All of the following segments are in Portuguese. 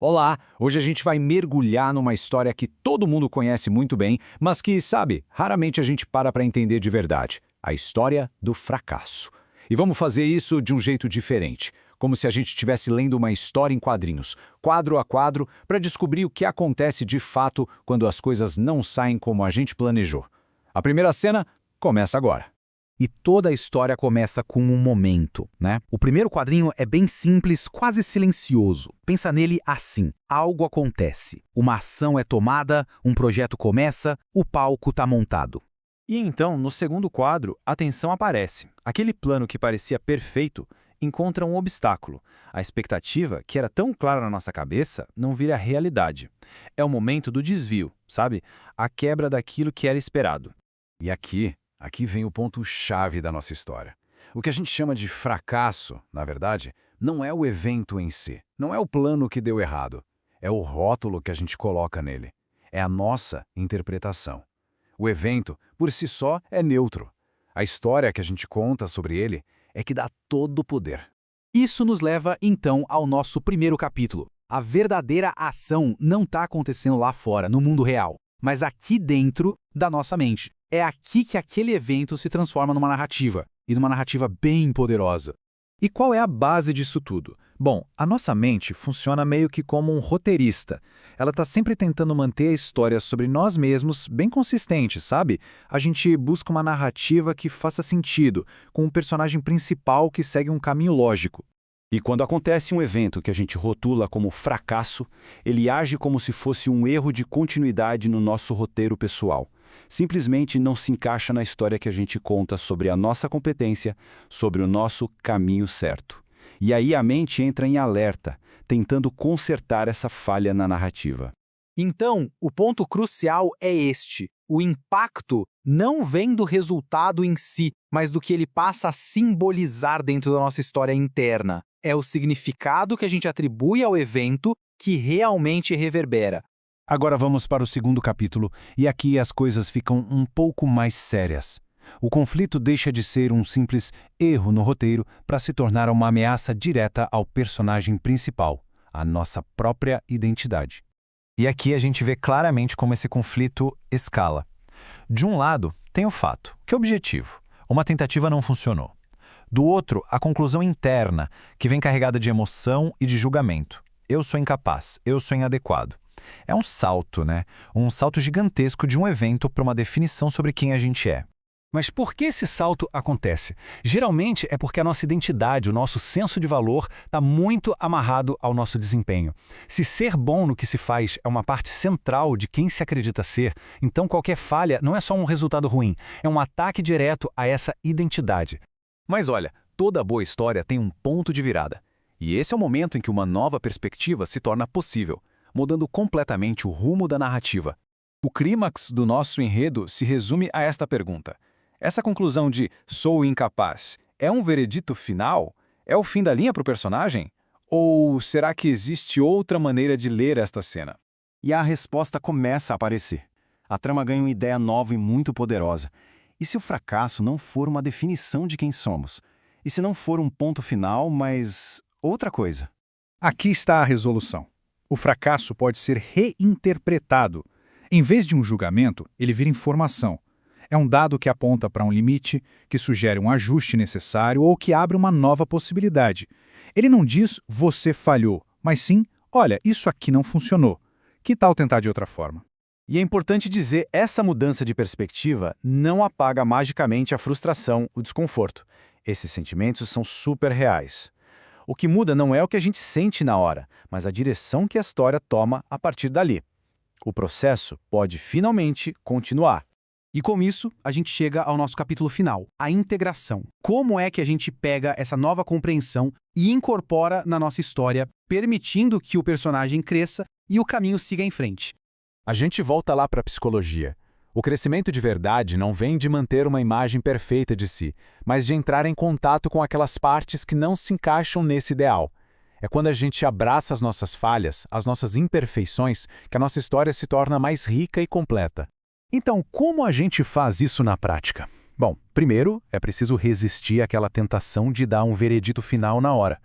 Olá! Hoje a gente vai mergulhar numa história que todo mundo conhece muito bem, mas que, sabe, raramente a gente para entender de verdade. A história do fracasso. E vamos fazer isso de um jeito diferente, como se a gente estivesse lendo uma história em quadrinhos, quadro a quadro, para descobrir o que acontece de fato quando as coisas não saem como a gente planejou. A primeira cena começa agora. E toda a história começa com um momento, né? O primeiro quadrinho é bem simples, quase silencioso. Pensa nele assim: algo acontece, uma ação é tomada, um projeto começa, o palco está montado. E então, no segundo quadro, a tensão aparece. Aquele plano que parecia perfeito encontra um obstáculo. A expectativa, que era tão clara na nossa cabeça, não vira realidade. É o momento do desvio, sabe? A quebra daquilo que era esperado. E aqui vem o ponto-chave da nossa história. O que a gente chama de fracasso, na verdade, não é o evento em si, não é o plano que deu errado. É o rótulo que a gente coloca nele. É a nossa interpretação. O evento, por si só, é neutro. A história que a gente conta sobre ele é que dá todo o poder. Isso nos leva, então, ao nosso primeiro capítulo. A verdadeira ação não está acontecendo lá fora, no mundo real, mas aqui dentro da nossa mente. É aqui que aquele evento se transforma numa narrativa, e numa narrativa bem poderosa. E qual é a base disso tudo? Bom, a nossa mente funciona meio que como um roteirista. Ela está sempre tentando manter a história sobre nós mesmos bem consistente, sabe? A gente busca uma narrativa que faça sentido, com um personagem principal que segue um caminho lógico. E quando acontece um evento que a gente rotula como fracasso, ele age como se fosse um erro de continuidade no nosso roteiro pessoal. Simplesmente não se encaixa na história que a gente conta sobre a nossa competência, sobre o nosso caminho certo. E aí a mente entra em alerta, tentando consertar essa falha na narrativa. Então, o ponto crucial é este: o impacto não vem do resultado em si, mas do que ele passa a simbolizar dentro da nossa história interna. É o significado que a gente atribui ao evento que realmente reverbera. Agora vamos para o segundo capítulo, e aqui as coisas ficam um pouco mais sérias. O conflito deixa de ser um simples erro no roteiro para se tornar uma ameaça direta ao personagem principal, a nossa própria identidade. E aqui a gente vê claramente como esse conflito escala. De um lado, tem o fato, que é objetivo. Uma tentativa não funcionou. Do outro, a conclusão interna, que vem carregada de emoção e de julgamento. Eu sou incapaz, eu sou inadequado. É um salto, né? Um salto gigantesco de um evento para uma definição sobre quem a gente é. Mas por que esse salto acontece? Geralmente é porque a nossa identidade, o nosso senso de valor, está muito amarrado ao nosso desempenho. Se ser bom no que se faz é uma parte central de quem se acredita ser, então qualquer falha não é só um resultado ruim, é um ataque direto a essa identidade. Mas olha, toda boa história tem um ponto de virada. E esse é o momento em que uma nova perspectiva se torna possível, mudando completamente o rumo da narrativa. O clímax do nosso enredo se resume a esta pergunta. Essa conclusão de "sou incapaz" é um veredito final? É o fim da linha para o personagem? Ou será que existe outra maneira de ler esta cena? E a resposta começa a aparecer. A trama ganha uma ideia nova e muito poderosa. E se o fracasso não for uma definição de quem somos? E se não for um ponto final, mas outra coisa? Aqui está a resolução. O fracasso pode ser reinterpretado. Em vez de um julgamento, ele vira informação. É um dado que aponta para um limite, que sugere um ajuste necessário ou que abre uma nova possibilidade. Ele não diz "você falhou", mas sim "olha, isso aqui não funcionou. Que tal tentar de outra forma?" E é importante dizer, essa mudança de perspectiva não apaga magicamente a frustração, o desconforto. Esses sentimentos são super reais. O que muda não é o que a gente sente na hora, mas a direção que a história toma a partir dali. O processo pode finalmente continuar. E com isso, a gente chega ao nosso capítulo final, a integração. Como é que a gente pega essa nova compreensão e incorpora na nossa história, permitindo que o personagem cresça e o caminho siga em frente? A gente volta lá para a psicologia. O crescimento de verdade não vem de manter uma imagem perfeita de si, mas de entrar em contato com aquelas partes que não se encaixam nesse ideal. É quando a gente abraça as nossas falhas, as nossas imperfeições, que a nossa história se torna mais rica e completa. Então, como a gente faz isso na prática? Bom, primeiro, é preciso resistir àquela tentação de dar um veredito final na hora.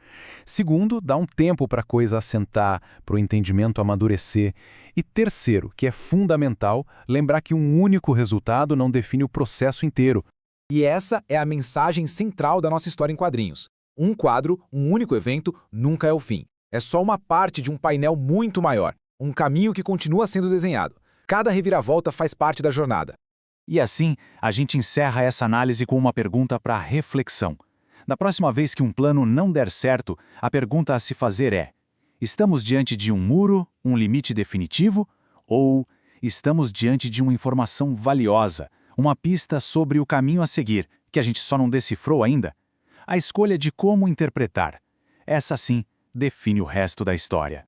Segundo, dar um tempo para a coisa assentar, para o entendimento amadurecer. E terceiro, que é fundamental, lembrar que um único resultado não define o processo inteiro. E essa é a mensagem central da nossa história em quadrinhos. Um quadro, um único evento, nunca é o fim. É só uma parte de um painel muito maior, um caminho que continua sendo desenhado. Cada reviravolta faz parte da jornada. E assim, a gente encerra essa análise com uma pergunta para reflexão. Da próxima vez que um plano não der certo, a pergunta a se fazer é: estamos diante de um muro, um limite definitivo? Ou estamos diante de uma informação valiosa, uma pista sobre o caminho a seguir, que a gente só não decifrou ainda? A escolha de como interpretar. Essa sim define o resto da história.